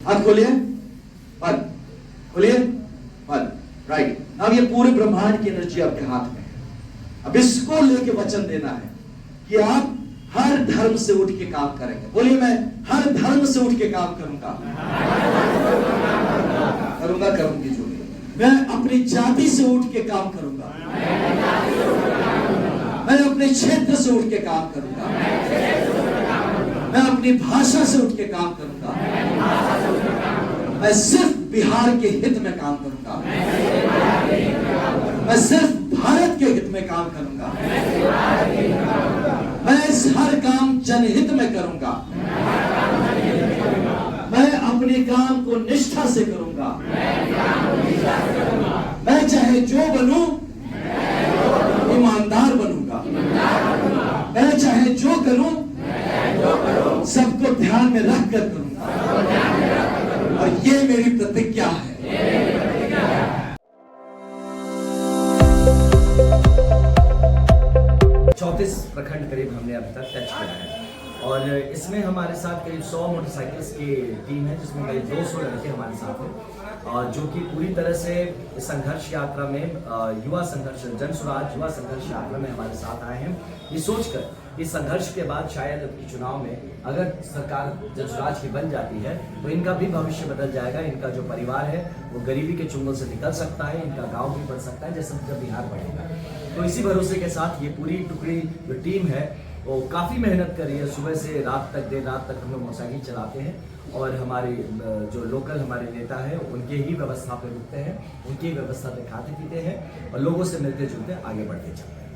हाथ खोलिए, बंद, खोलिए, बंद, राइट। अब ये पूरे ब्रह्मांड की एनर्जी आपके हाथ में है। अब इसको लेके वचन देना है कि आप हर धर्म से उठ के काम करेंगे। बोलिए, मैं हर धर्म से उठ के काम करूंगा, करूंगी जो मैं अपनी जाति से उठ के काम करूंगा, मैं अपने क्षेत्र से उठ के काम करूंगा, मैं अपनी भाषा से उठ के काम करूंगा, मैं सिर्फ बिहार के हित में काम करूंगा, मैं सिर्फ भारत के हित में काम करूंगा, मैं इस हर काम जनहित में करूंगा, मैं अपने काम को निष्ठा से करूंगा, मैं चाहे जो बनूं ईमानदार बनूंगा, मैं चाहे जो करूं सबको ध्यान में रख कर करूंगा, और ये मेरी प्रतिज्ञा है। 34 प्रखंड करीब हमने अब तक टच किया है और इसमें हमारे साथ करीब 100 मोटरसाइकिल्स की टीम है, जिसमें करीब 200 लड़के हमारे साथ हैं और जो कि पूरी तरह से संघर्ष यात्रा में युवा संघर्ष जन स्वराज युवा संघर्ष यात्रा में हमारे साथ आए हैं, ये सोचकर इस संघर्ष के बाद शायद चुनाव में अगर सरकार जन स्वराज की बन जाती है तो इनका भी भविष्य बदल जाएगा, इनका जो परिवार है वो गरीबी के चुंगल से निकल सकता है, इनका गांव भी बढ़ सकता है जैसे जब बिहार बढ़ेगा। तो इसी भरोसे के साथ ये पूरी टुकड़ी जो टीम है वो काफ़ी मेहनत कर रही है, सुबह से रात तक देर रात तक हम लोग मोटरसाइकिल चलाते हैं और हमारे जो लोकल हमारे नेता हैं उनके ही व्यवस्था पे रुकते हैं, उनकी ही व्यवस्था पे खाते पीते हैं और लोगों से मिलते जुलते आगे बढ़ते चलते हैं।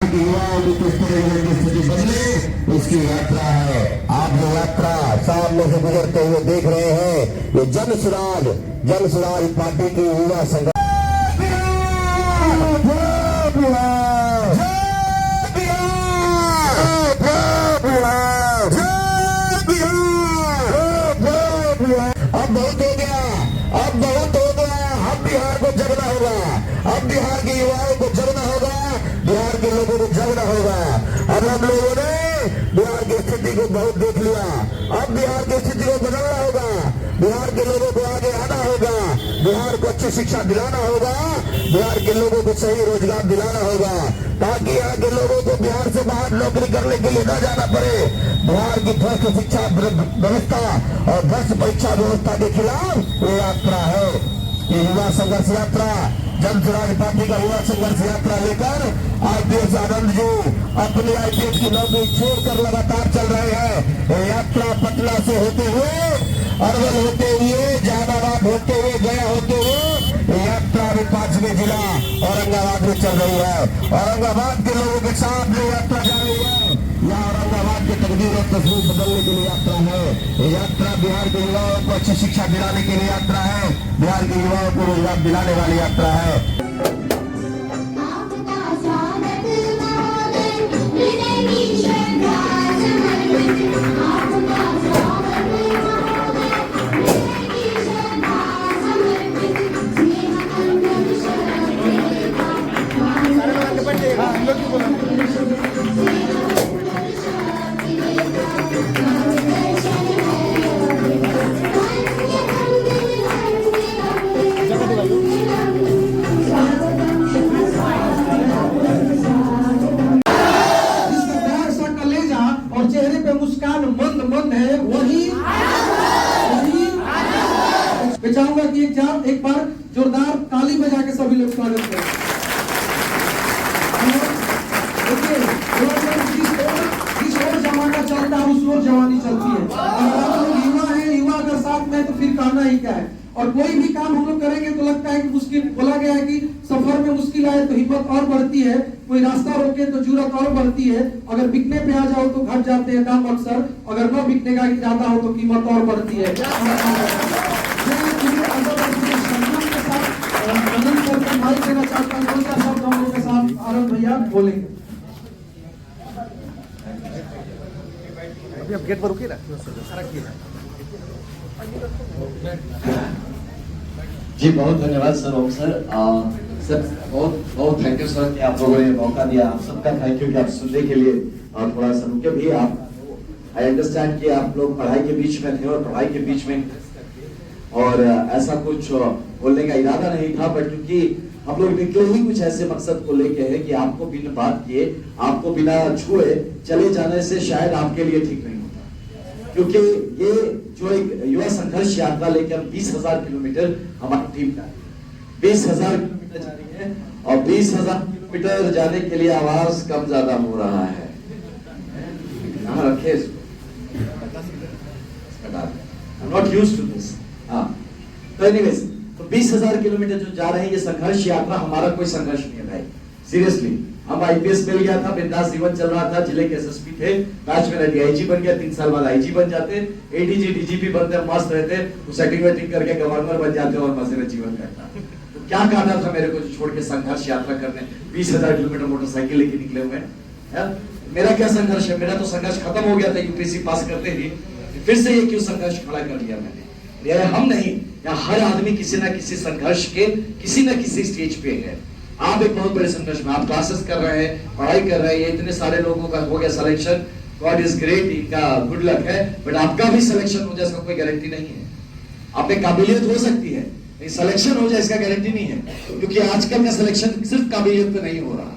युवाओं की किस तरह की स्थिति बदले उसकी यात्रा है। आप जो यात्रा सामने से गुजरते हुए देख रहे हैं ये जन स्वराज पार्टी की युवा संघ अब बहुत हो गया, हम बिहार को जगना होगा, अब बिहार के युवाओं को जगना होगा, बिहार के लोगों को जगना होगा। अब हम लोगों ने बिहार की स्थिति को बहुत देख लिया, अब बिहार की स्थिति को बदलना होगा, बिहार के लोगों को आगे आना होगा, बिहार को अच्छी शिक्षा दिलाना होगा, बिहार के लोगों को सही रोजगार दिलाना होगा ताकि यहाँ के लोगों को बिहार से बाहर नौकरी करने के लिए न जाना पड़े। बिहार की ध्वस्त शिक्षा व्यवस्था और ध्वस्त परीक्षा व्यवस्था के खिलाफ ये यात्रा है, ये युवा संघर्ष यात्रा जन स्वराज पार्टी का युवा संघर्ष यात्रा लेकर आईपीएस आनंद जी अपने आईपीएस की नौकरी छोड़कर लगातार चल रहे हैं। ये यात्रा पटना से होते हुए अरवल होते हुए जहानाबाद होते हुए गया होते हुए यात्रा भी 5वें जिला औरंगाबाद में चल रही है। औरंगाबाद के लोगों के साथ ये यात्रा जा रही है, यहाँ औरंगाबाद की तकदीर और तस्वीर बदलने के लिए यात्रा है। ये यात्रा बिहार के युवाओं को अच्छी शिक्षा दिलाने के लिए यात्रा है, बिहार के युवाओं को रोजगार दिलाने वाली यात्रा है। मुस्कान है वही मैं चाहूंगा कि एक बार जोरदार ताली बजा के सभी लोग स्वागत करें। जिस ओर जमाना चलता है उस ओर जवानी चलती है, और हम लोग युवा है, युवा अगर साथ में तो फिर कहना ही क्या है। और कोई भी काम हम लोग करेंगे तो लगता है कि मुश्किल, बोला गया है कि सफर में मुश्किल आए तो हिम्मत और बढ़ती है, कोई रास्ता रोके तो जुर्रत और बढ़ती है, अगर बिकने पे आ जाओ तो घट जाते हैं दाम अक्सर, अगर न बिकने का ज्यादा हो तो कीमत और बढ़ती है। आनंद करके माइक देना चाहता हूँ, शब्द हम लोग के साथ आनंद भैया बोलेंगे। अभी अब गेट पर रुकिए ना, सारा किए जी बहुत धन्यवाद सर ओम सर सर बहुत बहुत थैंक यू सर कि आप लोगों ने मौका दिया। आप सबका थैंक यू कि आप सुनने के लिए और थोड़ा सा रुके भी। आप आई अंडरस्टैंड कि आप लोग पढ़ाई के बीच में थे और पढ़ाई के बीच में और ऐसा कुछ बोलने का इरादा नहीं था, बट क्योंकि हम लोग निकले ही कुछ ऐसे मकसद को लेके है कि आपको बिना बात किए, आपको बिना छुए चले जाने से शायद आपके लिए ठीक नहीं होता। क्योंकि ये जो एक युवा संघर्ष यात्रा लेकर 20,000 किलोमीटर हमारी टीम का 20,000 किलोमीटर जा रही है और 20,000 किलोमीटर जाने के लिए आवाज कम ज्यादा हो रहा है। कहाँ रखे इसको? I'm not used to this। हाँ, तो एनीवेज तो 20,000 किलोमीटर जो जा रहे हैं ये संघर्ष यात्रा हमारा कोई संघर्ष नहीं है भाई, सीरियसली। हम आईपीएस मिल गया था, बिंदास जीवन चल रहा था, जिले के एसएसपी थे, बैच में डीआईजी बन गया, 3 साल बाद आईजी बन जाते, एडीजी डीजीपी बनते, मस्त रहते, वो सेटिंग वेटिंग करके गवर्नर बन जाते और मजे में जीवन कटता। तो क्या कहना था मेरे को छोड़ के संघर्ष यात्रा करने 20,000 किलोमीटर मोटरसाइकिल लेके निकले हुए हैं? मेरा क्या संघर्ष है? मेरा तो संघर्ष खत्म हो गया था यूपीएससी पास करते ही, फिर से ये क्यों संघर्ष खड़ा कर दिया मैंने? ये हम नहीं, या हर आदमी किसी ना किसी संघर्ष के किसी ना किसी स्टेज पे है। आप एक बहुत बड़े संघर्ष में, आप क्लासेस कर रहे हैं, पढ़ाई कर रहे हैं, इतने सारे लोगों का हो गया सिलेक्शन, गॉड इज ग्रेट, इनका गुड लक है, बट आपका भी सिलेक्शन हो जाए इसका कोई गारंटी नहीं है। आप में काबिलियत हो सकती है, लेकिन सिलेक्शन हो जाए इसका गारंटी नहीं है, क्योंकि आजकल का सिलेक्शन सिर्फ काबिलियत पे नहीं हो रहा।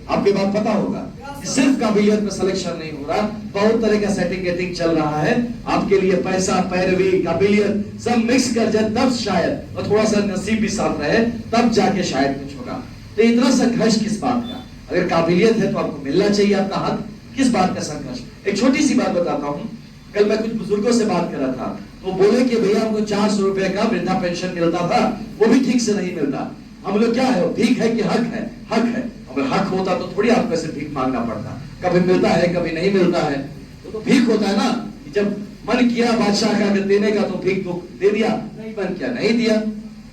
आपकी बात पता होगा, सिर्फ काबिलियत में सिलेक्शन नहीं हो रहा, बहुत तरह का सेटिंग गेटिंग चल रहा है। आपके लिए पैसा, पैरवी, काबिलियत सब मिक्स कर जाए तब शायद, और थोड़ा सा नसीब भी साथ रहे तब जाके शायद कुछ होगा। तो इतना संघर्ष किस बात का? अगर काबिलियत है तो आपको मिलना चाहिए आपका हक, किस बात का संघर्ष? एक छोटी सी बात बताता हूँ। कल मैं कुछ बुजुर्गों से बात कर रहा था, तो बोले कि भैया हमको 400 रुपए का वृद्धा पेंशन मिलता था, वो भी ठीक से नहीं मिलता। हम लोग क्या है, भीख है कि हक है? हक है। अगर हक होता तो थोड़ी आपको ऐसे भीख मांगना पड़ता, कभी मिलता है कभी नहीं मिलता है, तो भीख होता है ना। जब मन किया बादशाह का अगर देने का तो भीख तो दे दिया, नहीं मन किया नहीं दिया।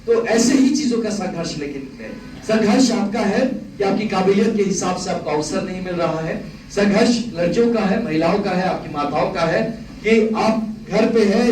तो ऐसे ही चीजों का संघर्ष लेके निकले। संघर्ष आपका है कि आपकी काबिलियत के हिसाब से आपको अवसर नहीं मिल रहा है। संघर्ष लड़कियों का है, महिलाओं का है, आपकी माताओं का है कि आप घर पे है,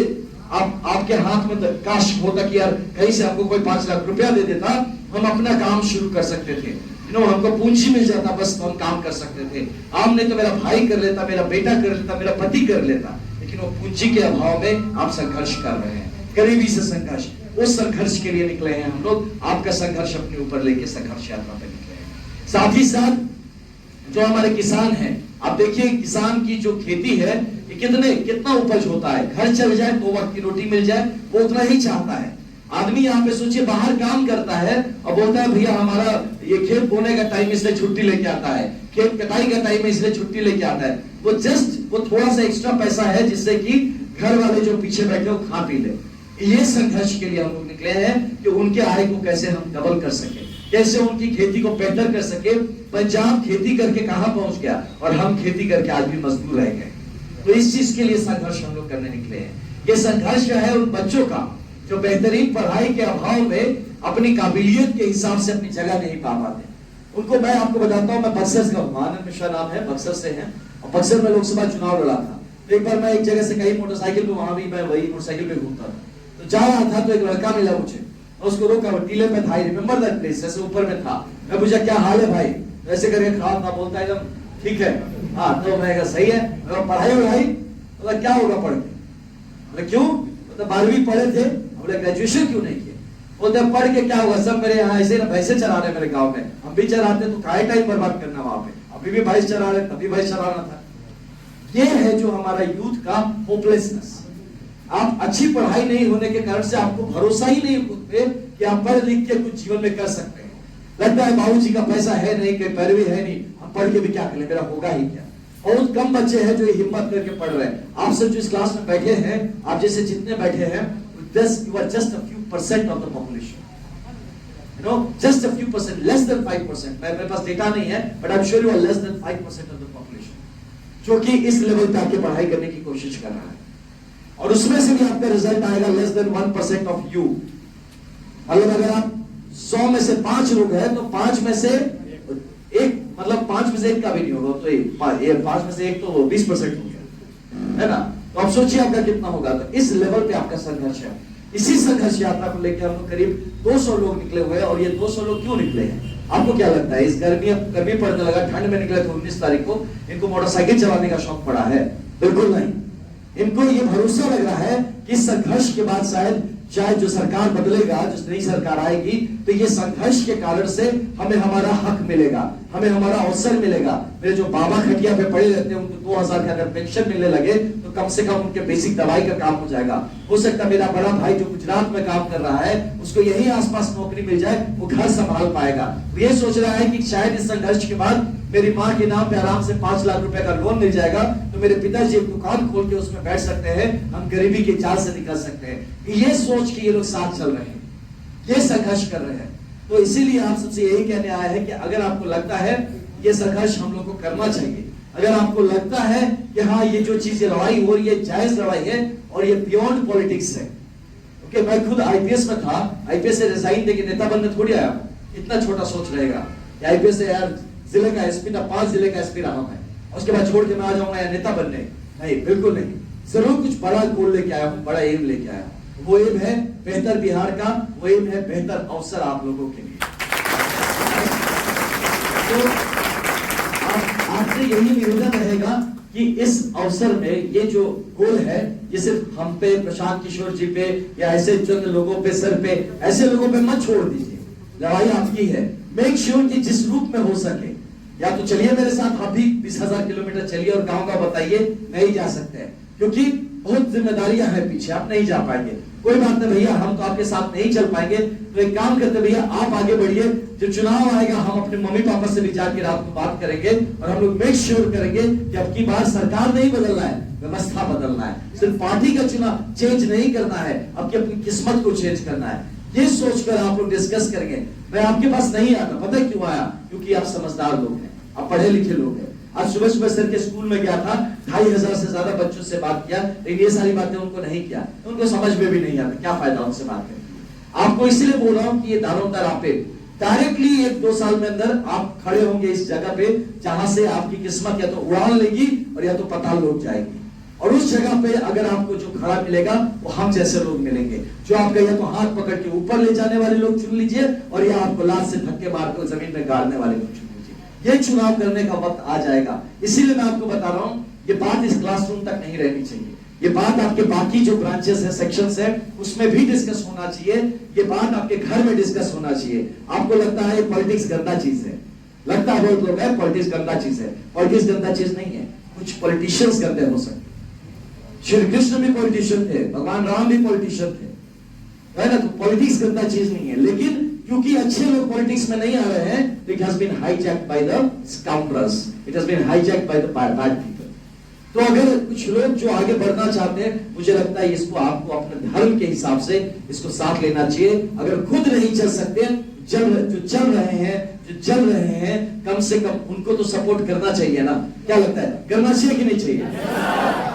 आपके हाथ में काश होता कि यार कहीं से आपको कोई 5 लाख रुपया दे देता, हम अपना काम शुरू कर सकते थे, हमको पूंजी मिल जाता, बस तो हम काम कर सकते थे। आम नहीं तो मेरा भाई कर लेता, मेरा बेटा कर लेता, मेरा पति कर लेता, लेकिन वो पूंजी के अभाव में आप संघर्ष कर रहे हैं, गरीबी से संघर्ष। उस संघर्ष के लिए निकले हैं हम लोग, आपका संघर्ष अपने ऊपर लेके संघर्ष यात्रा पे निकले हैं। साथ ही साथ जो हमारे किसान हैं, आप देखिए किसान की जो खेती है कितना उपज होता है, घर चल जाए 2 वक्त की रोटी मिल जाए वो उतना ही चाहता है। आदमी यहाँ पे सोचिए बाहर काम करता है और बोलता है भैया हमारा ये खेत बोने का टाइम इसलिए छुट्टी लेके आता है, खेत कटाई का टाइम है इसलिए छुट्टी लेके आता है। वो थोड़ा सा एक्स्ट्रा पैसा है जिससे कि घर वाले जो पीछे बैठे हो खा पी ले। ये संघर्ष के लिए हम लोग निकले हैं कि उनके आय को कैसे हम डबल कर सके, कैसे उनकी खेती को बेहतर कर सके। पंजाब खेती करके कहां पहुंच गया और हम खेती करके आज भी मजदूर रह गए। तो इस चीज के लिए संघर्ष हम लोग करने निकले हैं। ये संघर्ष जो है उन बच्चों का जो बेहतरीन पढ़ाई के अभाव में अपनी काबिलियत के हिसाब से अपनी जगह नहीं पा पाते, उनको मैं आपको बताता हूँ। मैं बक्सर का हूँ, आनंद मिश्रा नाम है, बक्सर से हैं और बक्सर में लोकसभा चुनाव लड़ा था। तो एक बार मैं एक जगह से कहीं मोटरसाइकिल पे, वहां भी मैं वही मोटरसाइकिल पे घूमता था, तो जा रहा था तो एक लड़का मिला मुझे, उसको रोका, टीले पे था, रिमेंबर दैट प्लेस, ऐसे ऊपर में था। मैं पूछा क्या हाल है भाई, ऐसे करके खड़ा था, बोलता एकदम ठीक है। हाँ तो मैं कहा सही है। पढ़ाई वढ़ाई बोला क्या होगा पढ़ के? बोले क्यों? मतलब 12वीं पढ़े थे। बोले ग्रेजुएशन क्यों नहीं किया? बोलते पढ़ के क्या होगा, सब मेरे यहाँ ऐसे ना भैंसे चरा रहे मेरे गांव में, हम भी चराते तो काहे टाइम बर्बाद करना वहां पे, अभी भी भैंस चरा रहे, तभी भैंस चराना था। ये है जो हमारा यूथ का होपलेसनेस। आप अच्छी पढ़ाई नहीं होने के कारण से आपको भरोसा ही नहीं खुद पे कि आप पढ़ लिख के कुछ जीवन में कर सकते हैं। लगता है बाबूजी का पैसा है नहीं, कोई पैरवी है नहीं, हम पढ़ के भी क्या करें, मेरा होगा ही क्या। बहुत कम बच्चे हैं जो हिम्मत करके पढ़ रहे हैं। आप सब जो इस क्लास में बैठे हैं, आप जैसे जितने बैठे हैं, you are just a few percent of the population, you know, just a few percent, less than 5%। मेरे पास डेटा नहीं है, but I'm sure you are less than 5% of the population, जो कि इस लेवल पे आके पढ़ाई करने की कोशिश कर रहा है। और उसमें से भी आपका रिजल्ट आएगा less than 1% of you। मतलब अगर आप 100 में से 5 लोग हैं तो 5 में से एक, मतलब 5 में से 1 का भी नहीं होगा, तो 5 में से 1 तो 20% हो गया, है ना। तो आप सोचिए आपका कितना होगा। तो इस लेवल पे आपका संघर्ष है। इसी संघर्ष यात्रा को लेकर हम लोग करीब 200 लोग निकले हुए हैं। और ये 200 लोग क्यों निकले हैं, आपको क्या लगता है? इस गर्मी पड़ने लगा, ठंड में निकले थे 19 तारीख को, इनको मोटरसाइकिल चलाने का शौक पड़ा है? बिल्कुल नहीं। इनको ये भरोसा लग रहा है कि इस संघर्ष के बाद शायद जो सरकार बदलेगा, जो नई सरकार आएगी, तो ये संघर्ष के कारण से हमें हमारा हक मिलेगा, हमें हमारा अवसर मिलेगा। मेरे जो बाबा खटिया पे पड़े रहते हैं उनको 2000 का अगर पेंशन मिलने लगे तो कम से कम उनके बेसिक दवाई का काम हो जाएगा। हो सकता है मेरा बड़ा भाई जो गुजरात में काम कर रहा है उसको यही आसपास नौकरी मिल जाए, वो घर संभाल पाएगा। वो ये सोच रहा है कि शायद इस संघर्ष के बाद मेरी माँ के नाम पे आराम से 5 लाख रुपए का लोन मिल जाएगा, तो मेरे पिताजी एक दुकान खोल के उसमें बैठ सकते हैं, हम गरीबी के जाल से निकल सकते हैं। ये सोच के ये लोग साथ चल रहे हैं, ये संघर्ष कर रहे हैं। तो इसीलिए आप सबसे यही कहने आया है कि अगर आपको लगता है ये संघर्ष हम लोग को करना चाहिए, अगर आपको लगता है कि हाँ ये जो चीज लड़ाई हो रही है जायज लड़ाई है और ये बियॉन्ड पॉलिटिक्स है। ओके, मैं खुद आईपीएस में था, आईपीएस से रिजाइन देके नेता बनने थोड़ी आया, इतना छोटा सोच रहेगा। आईपीएस से यार जिले का एसपी था, 5 जिले का एसपी रहा मैं, उसके बाद छोड़ के मैं आ जाऊंगा या नेता बनने, नहीं, बिल्कुल नहीं। जरूर कुछ बड़ा गोल लेके आया हूं, बड़ा एम लेके आया हूं। वो एम है बेहतर बिहार का, वो एम है बेहतर अवसर आप लोगों के लिए। तो आपसे यही निवेदन रहेगा कि इस अवसर में ये जो गोल है ये सिर्फ हम पे, प्रशांत किशोर जी पे या ऐसे चंद लोगों पे, सर पे, ऐसे लोगों पे मत छोड़ दीजिए। लड़ाई आपकी है। मेक श्योर कि जिस रूप में हो सके, या तो चलिए मेरे साथ, आप भी 20,000 किलोमीटर चलिए और गांव गांव बताइए, नहीं जा सकते हैं क्योंकि बहुत जिम्मेदारियां हैं पीछे, आप नहीं जा पाएंगे। कोई बात नहीं भैया, हम तो आपके साथ नहीं चल पाएंगे, तो एक काम करते भैया, आप आगे बढ़िए। जो चुनाव आएगा हम अपने मम्मी पापा से भी जाके रात को बात करेंगे और हम लोग मेक श्योर करेंगे कि अब की बार सरकार नहीं बदलना है, व्यवस्था बदलना है। सिर्फ पार्टी का चुनाव चेंज नहीं करना है, आपकी अपनी किस्मत को चेंज करना है। ये सोचकर आप लोग डिस्कस करेंगे। मैं आपके पास नहीं आता, पता है क्यों आया? क्योंकि आप समझदार लोग हैं, आप पढ़े लिखे लोग हैं। आज सुबह सुबह सर के स्कूल में गया था, 2500 से ज्यादा बच्चों से बात किया, लेकिन ये सारी बातें उनको नहीं किया, उनको समझ में भी नहीं आता, क्या फायदा उनसे बात करने। आपको इसलिए बोल रहा हूं कि ये दारोमदार आप पे डायरेक्टली 1-2 साल में अंदर आप खड़े होंगे इस जगह पे जहां से आपकी किस्मत या तो उड़ान लेगी और या तो पाताल लोग जाएगी। और उस जगह पे अगर आपको जो खड़ा मिलेगा वो हम जैसे लोग मिलेंगे, जो आपका या तो हाथ पकड़ के ऊपर ले जाने वाले लोग चुन लीजिए और या आपको लात से धक्के मारकर जमीन में गाड़ने वाले लोग चुन लीजिए। ये चुनाव करने का वक्त आ जाएगा। इसीलिए मैं आपको बता रहा हूं, ये बात इस क्लासरूम तक नहीं रहनी चाहिए, ये बात आपके बाकी जो ब्रांचेस है, सेक्शंस है, उसमें भी डिस्कस होना चाहिए। ये बात आपके घर में डिस्कस होना चाहिए। आपको लगता है पॉलिटिक्स गंदा चीज है, लगता है बहुत लोग है पॉलिटिक्स गंदा चीज है। पॉलिटिक्स गंदा चीज नहीं है, कुछ पॉलिटिशियंस गंदे हो सकते। श्री कृष्ण भी पॉलिटिशियन थे, भगवान राम भी पॉलिटिशियन थे, है ना? तो पॉलिटिक्स गंदा चीज नहीं है, लेकिन क्योंकि अच्छे लोग पॉलिटिक्स में नहीं आ रहे हैं, it has been hijacked by the scoundrels, it has been hijacked by the bad people. तो अगर कुछ लोग जो आगे बढ़ना चाहते हैं, मुझे लगता है इसको आपको अपने धर्म के हिसाब से इसको साथ लेना चाहिए। अगर खुद नहीं चल सकते, जो चल रहे हैं कम से कम उनको तो सपोर्ट करना चाहिए ना। क्या लगता है, करना चाहिए कि नहीं चाहिए?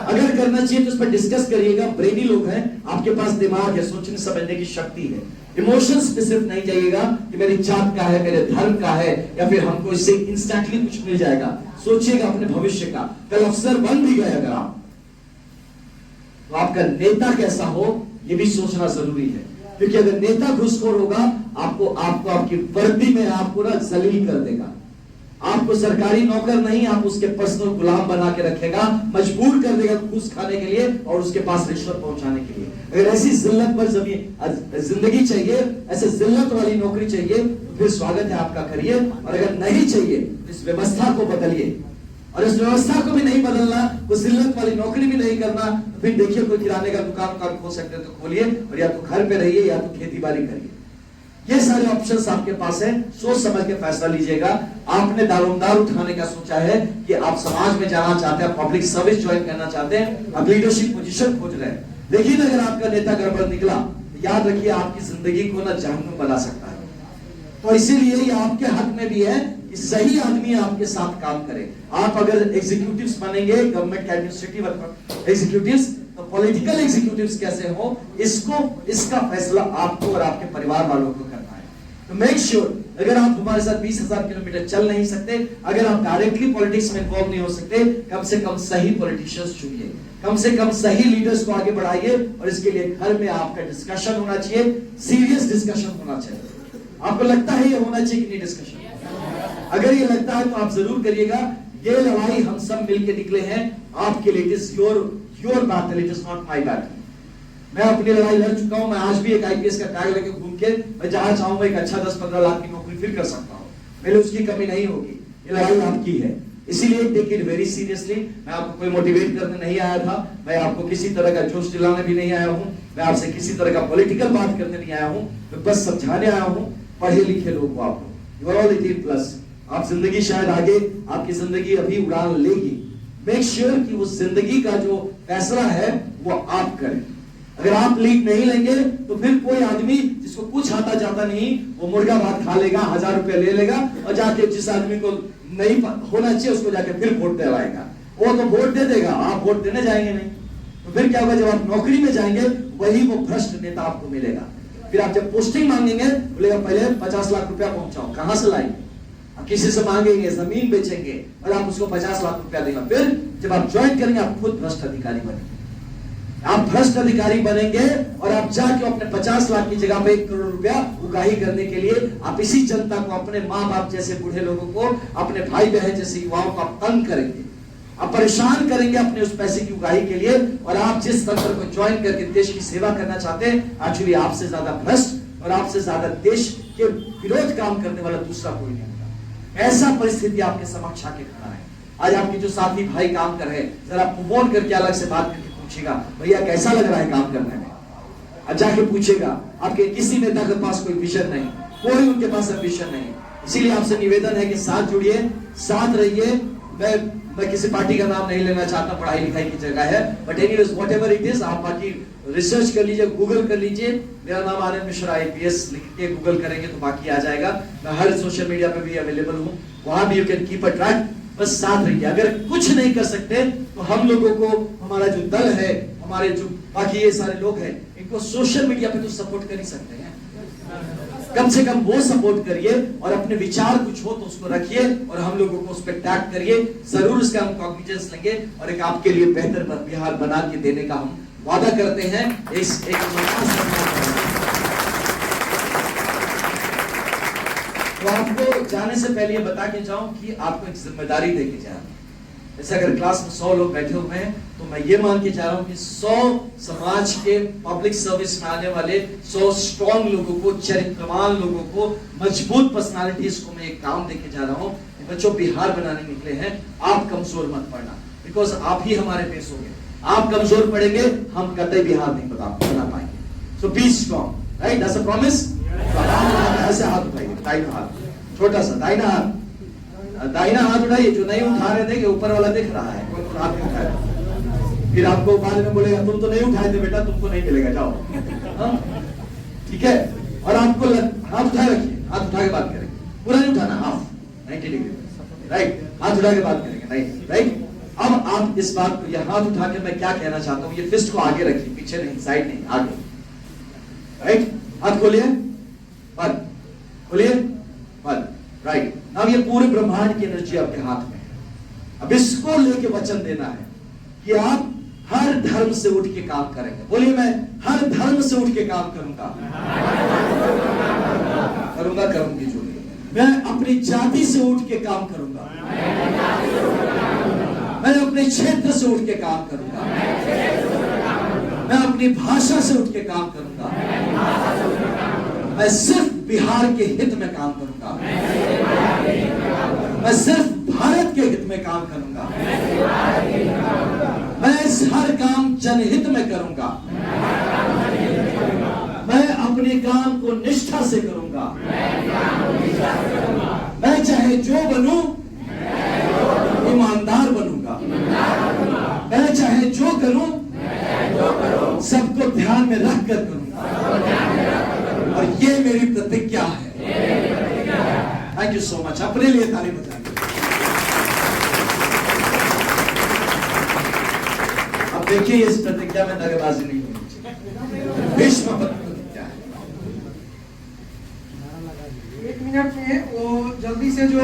अगर करना चाहिए तो इस पर डिस्कस करिएगा। ब्रेनी लोग हैं, आपके पास दिमाग है, सोचने समझने की शक्ति है। इमोशंस पे सिर्फ नहीं जाइएगा कि मेरी जात का है, मेरे धर्म का है, या फिर हमको इससे इंस्टेंटली कुछ मिल जाएगा। सोचिएगा अपने भविष्य का। कल अफसर बन भी गए अगर आप, तो आपका नेता कैसा हो ये भी सोचना जरूरी है। क्योंकि अगर नेता घुसखोर होगा, आपको आपकी वर्दी में आपको ना जलील कर देगा। आपको सरकारी नौकर नहीं, आप उसके पर्सनल गुलाम बना के रखेगा, मजबूर कर देगा घूस खाने के लिए और उसके पास रिश्वत पहुंचाने के लिए। अगर ऐसी जिल्लत पर जिंदगी चाहिए, ऐसे जिल्लत वाली नौकरी चाहिए, तो फिर स्वागत है आपका, करिए। और अगर नहीं चाहिए तो इस व्यवस्था को बदलिए। और इस व्यवस्था को भी नहीं बदलना, वो जिल्लत वाली नौकरी भी नहीं करना, तो फिर देखिए कोई किराने का दुकान खोल सकते हैं तो खोलिए, और या तो घर पे रहिए या तो खेती बाड़ी करिए। ये सारे ऑप्शंस आपके पास है, सोच समझ के फैसला लीजिएगा। आपने दारोमदार उठाने का सोचा है कि आप समाज में जाना चाहते हैं, पब्लिक सर्विस ज्वाइन करना चाहते हैं, आप लीडरशिप पोजीशन खोज रहे हैं। लेकिन अगर आपका नेता गड़बड़ निकला, तो याद रखिए आपकी जिंदगी को ना जहन्नुम बना सकता है। तो इसीलिए ये आपके हक में भी है कि सही आदमी आपके साथ काम करे। आप अगर एग्जीक्यूटिव्स बनेंगे, गवर्नमेंट के एडमिनिस्ट्रेटिव एग्जीक्यूटिव्स, तो पॉलिटिकल एग्जीक्यूटिव्स कैसे हो, इसका फैसला आपको और आपके परिवार वालों को करना है। तो मेक श्योर अगर आप हमारे साथ 20,000 किलोमीटर चल नहीं सकते, अगर आप डायरेक्टली पॉलिटिक्स में इन्वॉल्व नहीं हो सकते, कम से कम सही पॉलिटिशियंस चुनिए, कम से कम सही लीडर्स को आगे बढ़ाइए। और इसके लिए घर में आपका डिस्कशन होना चाहिए, सीरियस डिस्कशन होना चाहिए। आपको लगता है ये होना चाहिए कि नहीं डिस्कशन? अगर ये लगता है तो आप जरूर करिएगा। ये लड़ाई हम सब मिलकर निकले हैं आपके लिए। It is your battle, it is not my battle. मैं अपनी लड़ाई लड़ चुका हूं। मैं आज भी एक आईपीएस का टैग लेके घूम के मैं जहां चाहूंगा एक अच्छा 10-15 लाख की नौकरी फिर कर सकता हूं। मेरे उसकी कमी नहीं होगी। ये लड़ाई आपकी है, इसीलिए टेक इट वेरी सीरियसली। मैं आपको कोई मोटिवेट करने नहीं आया था, मैं आपको किसी तरह का जोश दिलाने भी नहीं आया हूं, मैं आपसे किसी तरह का पॉलिटिकल बात करने नहीं आया हूं, मैं बस समझाने आया हूं। पढ़े लिखे लोग को आप लोग, यू आर ऑल 18+। आप जिंदगी शायद आगे, आपकी जिंदगी अभी उड़ान लेगी। मेक श्योर कि उस जिंदगी का जो फैसला है वो आप करें। अगर आप लीड नहीं लेंगे तो फिर कोई आदमी जिसको कुछ आता जाता नहीं, वो मुर्गा भात खा लेगा, 1000 रुपए ले लेगा और जाके जिस आदमी को नहीं होना चाहिए उसको जाके फिर वोट दिलाएगा। वो तो वोट दे देगा, आप वोट देने जाएंगे नहीं। तो फिर क्या होगा, जब आप नौकरी में जाएंगे वही वो भ्रष्ट नेता आपको मिलेगा। फिर आप जब पोस्टिंग मांगेंगे बोलेगा पहले 50 लाख रुपया पहुंचाओ, कहां से लाएंगे? आप किसी से मांगेंगे, जमीन बेचेंगे और आप उसको 50 लाख रुपया देगा। फिर जब आप ज्वाइन करेंगे आप खुद भ्रष्ट अधिकारी बनेंगे। आप भ्रष्ट अधिकारी बनेंगे और आप जाके अपने 50 लाख की जगह पे 1 करोड़ रुपया उगाही करने के लिए आप इसी जनता को, अपने माँ बाप जैसे बूढ़े लोगों को, अपने भाई बहन जैसे युवाओं को आप तंग करेंगे, आप परेशान करेंगे अपने उस पैसे की उगाही के लिए। और आप जिस तंत्र को ज्वाइन करके देश की सेवा करना चाहते हैं, एक्चुअली आपसे ज्यादा भ्रष्ट और आपसे ज्यादा देश के विरोध काम करने वाला दूसरा कोई नहीं होगा। ऐसा परिस्थिति आपके समक्ष आके खड़ा है। आज आपके जो साथी भाई काम कर रहे हैं, जरा फोन करके अलग से बात करके पूछेगा भैया कैसा लग रहा है काम करने में। अब जाके पूछेगा, आपके किसी नेता के पास कोई विजन नहीं, कोई उनके पास एम्बिशन नहीं। इसीलिए आपसे निवेदन है कि साथ जुड़िए, साथ रहिए। मैं किसी पार्टी का नाम नहीं लेना चाहता, पढ़ाई लिखाई की जगह है, but anyways whatever it is, आप बाकी रिसर्च कर लीजिए, गूगल कर लीजिए। मेरा नाम आनंद मिश्रा आईपीएस लिख के गूगल करेंगे तो बाकी आ जाएगा। मैं हर सोशल मीडिया पे भी अवेलेबल हूँ, वहां भी you can keep a track. बस साथ रहिए। अगर कुछ नहीं कर सकते तो हम लोगों को, हमारा जो दल है, हमारे जो बाकी ये सारे लोग हैं, इनको सोशल मीडिया पे तो सपोर्ट कर ही सकते हैं। कम से कम वो सपोर्ट करिए और अपने विचार कुछ हो तो उसको रखिए और हम लोगों को उस पर टैग करिए। जरूर इसका हम कॉग्निजेंस लेंगे और एक आपके लिए बेहतर बिहार बना के देने का हम वादा करते हैं। तो आपको जाने से पहले ये बता के जाऊं कि आपको एक जिम्मेदारी देके जा रहा हूं। जैसे अगर क्लास में 100 लोग बैठे हुए हैं तो मैं ये मान के जा रहा हूं कि 100 समाज के पब्लिक सर्विस में आने वाले 100 स्ट्रॉन्ग लोगों को, चरित्रवान लोगों को, मजबूत पर्सनालिटीज को मैं एक काम देके जा रहा हूं कि बच्चों बिहार बनाने निकले हैं, आप कमजोर मत पड़ना, बिकॉज आप ही हमारे बेस होंगे। आप कमजोर पड़ेंगे, हम कतई बिहार नहीं बना पाएंगे। So be strong, right? That's a promise. ऐसे हाथ उठाइए, दाहिना हाथ, छोटा सा दाहिना हाथ, दाहिना हाथ उठाइए। जो नहीं उठा रहे थे कि ऊपर वाला दिख रहा है, कोई हाथ नहीं उठाया, फिर आपको बाद में बोलेगा तुम तो नहीं उठाए थे बेटा, तुमको नहीं मिलेगा, जाओ। ठीक है? और आपको हाथ उठाए रखिए, हाथ उठा के बात करेंगे, पूरा नहीं उठाना, हाफ 90 डिग्री, राइट? हाथ उठा के बात करेंगे, राइट? अब आप इस बात को, यह हाथ उठा के मैं क्या कहना चाहता हूँ, ये फिस्ट को आगे रखिए, पीछे नहीं, साइड नहीं, आगे, राइट? हाथ खोलिए, बंद, खोलिए, बंद, राइट? अब ये पूरे ब्रह्मांड की एनर्जी आपके हाथ में है। अब इसको लेके वचन देना है कि आप हर धर्म से उठ के काम करेंगे। बोलिए, मैं हर धर्म से उठ के काम करूंगा, करूंगी। जो मैं अपनी जाति से उठ के काम करूंगा, मैं अपने क्षेत्र से उठ के काम करूंगा, मैं अपनी भाषा से उठ के काम करूंगा, मैं सिर्फ बिहार के हित में काम करूंगा, मैं सिर्फ भारत के हित में काम करूंगा, मैं हर काम जनहित में करूंगा, मैं अपने काम को निष्ठा से करूंगा, मैं चाहे जो बनूं ईमानदार बनूंगा, मैं चाहे जो करूं सबको ध्यान में रख कर करूंगा, और ये मेरी प्रतिज्ञा है। Thank you so much. अपने लिए ताली बजाइए। अब देखिए, इस प्रतिज्ञा में दगेबाजी नहीं होनी चाहिए, भीष्म प्रतिज्ञा है। मिनट में वो जल्दी से जो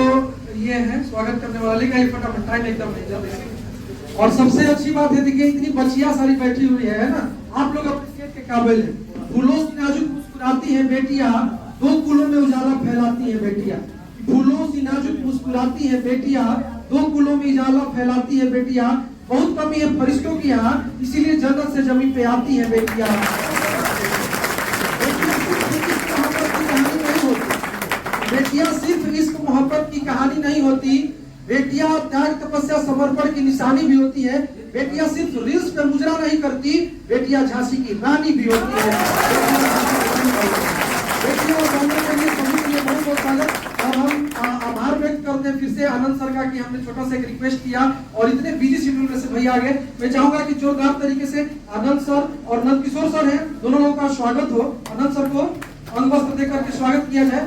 ये है स्वागत करने वाले का फटाफट टाइम एकदम नहीं जल्दी से। और सबसे अच्छी बात है देखिए इतनी बच्चियां सारी बैठी हुई है ना, आप लोग अप्रिशिएट के काबिल है। फूलों की नाजुक मुस्कुराती है बेटियां, दो कुलों में उजाला फैलाती है बेटियां। फूलों की नाजुक मुस्कुराती है बेटियां, दो कुलों में उजाला फैलाती है बेटियां। बहुत कमी है फरिश्तों की यहाँ, इसीलिए जन्नत से जमीन पे आती है बेटियां। बेटियां सिर्फ इश्क मोहब्बत की कहानी नहीं होती, बेटियां त्याग तपस्या समर्पण की निशानी भी होती है। बेटियां सिर्फ रील्स पे मुजरा नहीं करती, बेटियां झांसी की रानी भी होती है। बेटियों जानने के लिए सभी के लिए बहुत बहुत स्वागत। अब हम आभार व्यक्त करते हैं फिर से आनंद सर का कि हमने छोटा सा एक रिक्वेस्ट किया और इतने बिजी शेड्यूल में से भैया आ गए। मैं चाहूंगा कि जोरदार तरीके से आनंद सर और नंद किशोर सर हैं, दोनों लोगों का स्वागत हो। आनंद सर को अंग वस्त्र देकर के स्वागत किया जाए।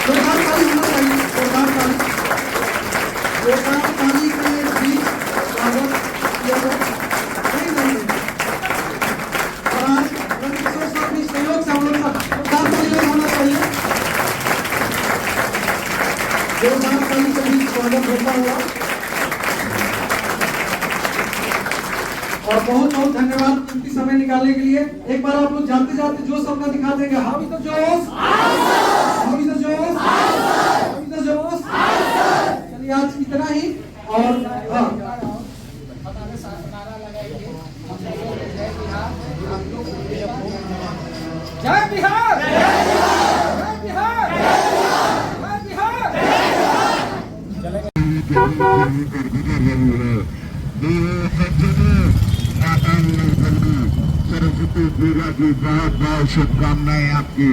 जोरदार ताली होना चाहिए, जोरदार ताली के बीच स्वागत किया जाए। और आज नंद किशोर सर भी सहयोग से हम लोग जोरदार ताली होना चाहिए। जोरदार ताली के बीच स्वागत होता हुआ और बहुत बहुत धन्यवाद कीमती समय निकालने के लिए। एक बार आप लोग जाते जाते जोश अपना दिखा देंगे। हाउ इज द जोश, हाउ इज द जोश, हाउ इज द जोश। चलिए आज इतना ही। और जय बिहार, जय बिहार, जय बिहार। सरस्वती पूजा की बहुत बहुत शुभकामनाएं आपकी।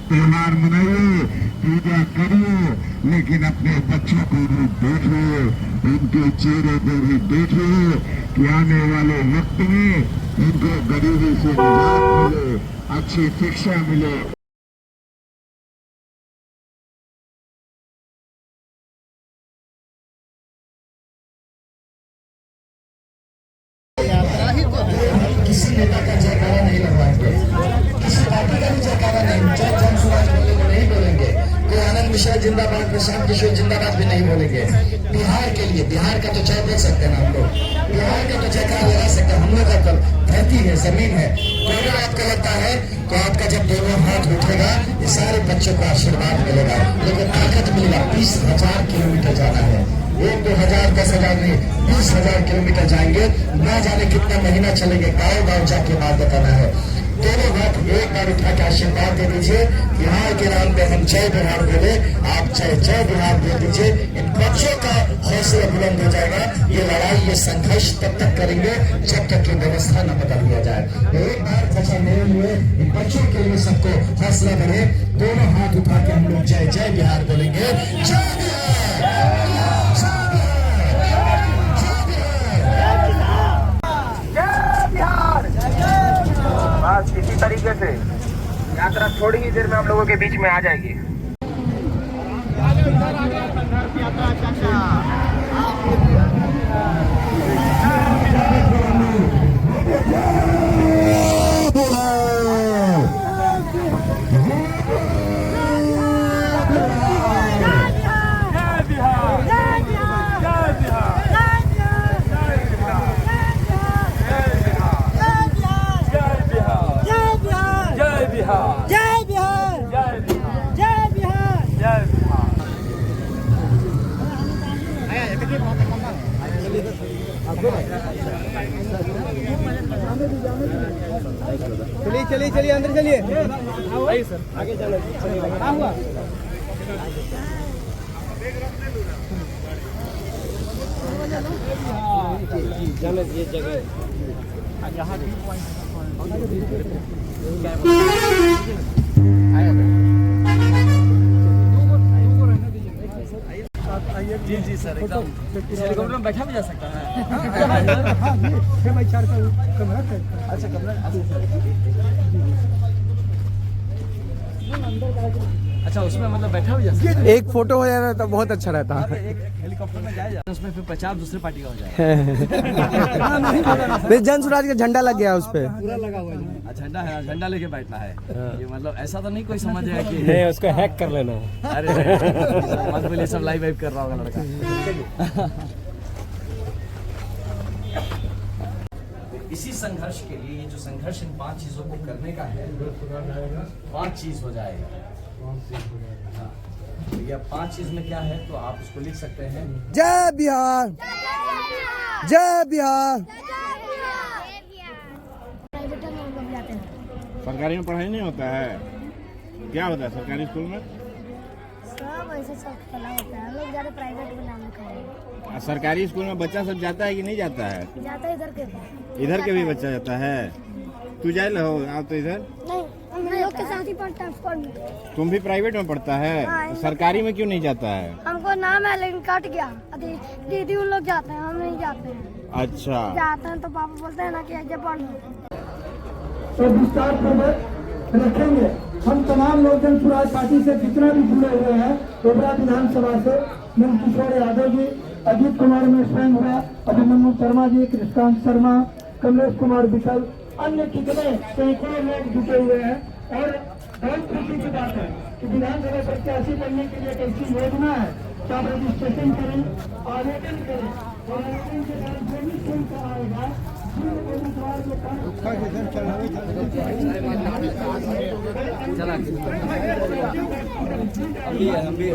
त्योहार मनाइए, पूजा करिए, लेकिन अपने बच्चों को भी देखिए, उनके चेहरे पर भी देखिए कि आने वाले वक्त में उनको गरीबी से निजात मिले, अच्छी शिक्षा मिले। किसी नेता का जयकारा नहीं लगवाएंगे, किसी पार्टी का भी जयकारा नहीं, जन सुराज बोलने को नहीं बोलेंगे, कोई आनंद मिश्रा जिंदाबाद, प्रशांत किशोर जिंदाबाद भी नहीं बोलेंगे। बिहार के लिए, बिहार का तो जय बोल सकते हैं ना हम लोग, बिहार का तो जयकारा लगा सकते हैं। हम लोग का तो धरती है, जमीन है। कोई आपको लगता है तो आपका जब दोनों हाथ उठेगा ये सारे बच्चों को आशीर्वाद मिलेगा, लेकिन ताकत मिलेगा। 20,000 किलोमीटर जाना है, 1-2,000 10,000 नहीं, 20,000 किलोमीटर जाएंगे। ना जाने कितना महीना चलेंगे, गाँव गाँव जाके बात बताना है। दोनों हाथ एक बार उठा के आशीर्वाद दे दीजिए। बिहार के नाम पे हम जय बिहार बोले, आप जय जय बिहार दे दीजिए। इन बच्चों का हौसला बुलंद हो जाएगा। ये लड़ाई, ये संघर्ष तब तक करेंगे जब तक ये व्यवस्था न बदल दिया जाए। एक बार चर्चा मेरे लिए इन बच्चों के लिए सबको हौसला बढ़े। दोनों हाथ उठा के हम लोग जय जय बिहार बोलेंगे। जय बिहार, बस इसी तरीके से यात्रा थोड़ी ही देर में हम लोगों के बीच में आ जाएगी। चलिए चलिए अंदर चलिए। आइए सर, आगे चलो। क्या हुआ? जाने ये जगह यहाँ जी जी सर, एकदम हेलीकॉप्टर में बैठा भी जा सकता है। अच्छा कमरा अंदर अच्छा उसमें मतलब बैठा हो जाए, एक फोटो हो जाए तो बहुत अच्छा रहता। एक हेलीकॉप्टर में जाए उसमें फिर 50 दूसरे पार्टी का हो जाए। जन स्वराज का झंडा लग गया उस पे। पूरा लगा हुआ है झंडा, है झंडा लेके बैठना है। ये मतलब ऐसा तो नहीं कोई समझ है कि नहीं, उसको हैक कर लेना। अरे मत बोलिए, सब लाइव वाइव कर रहा होगा लड़का। इसी संघर्ष के लिए, ये जो संघर्ष इन 5 चीजों को करने का है, 5 चीज हो जाएगा। हाँ, तो ये 5 चीज में क्या है तो आप उसको लिख सकते हैं। जय बिहार, जय बिहार। सरकारी में पढ़ाई नहीं होता है? क्या होता है सरकारी स्कूल में? सब ऐसे सब खेला होता है, हम लोग ज़्यादा प्राइवेट में नाम लिखा है। सरकारी स्कूल में बच्चा सब जाता है कि नहीं जाता है? जाता है इधर के भी बच्चा जाता है। तू जाए लो आप तो इधर? नहीं, हम लोग के साथ ही पढ़ता है स्कूल में। तुम भी प्राइवेट में पढ़ता है? हाँ, सरकारी में क्यों नहीं जाता है? हमको नाम है लेकिन कट गया। दीदी उन लोग जाते हैं, हम नहीं जाते हैं। अच्छा, जाते हैं तो पापा बोलते हैं ना कि ऐसे पढ़ लो। तो विस्तार पूर्वक रखेंगे। हम तमाम लोग जन स्वराज पार्टी से जितना भी जुड़े हुए हैं, डोबरा विधानसभा से नंदकिशोर यादव जी, अजीत कुमार में स्वयं हुआ, अभिमन्यु शर्मा जी, कृष्णांत शर्मा, कमलेश कुमार विठल, अन्य कितने सैकड़ों लोग जुटे हुए हैं। और बहुत खुशी की बात है कि विधानसभा प्रत्याशी बनने के लिए एक ऐसी योजना है कि आप रजिस्ट्रेशन करें, आवेदन करें, और आवेदन के बाद जो भी शुल्क आएगा हम भी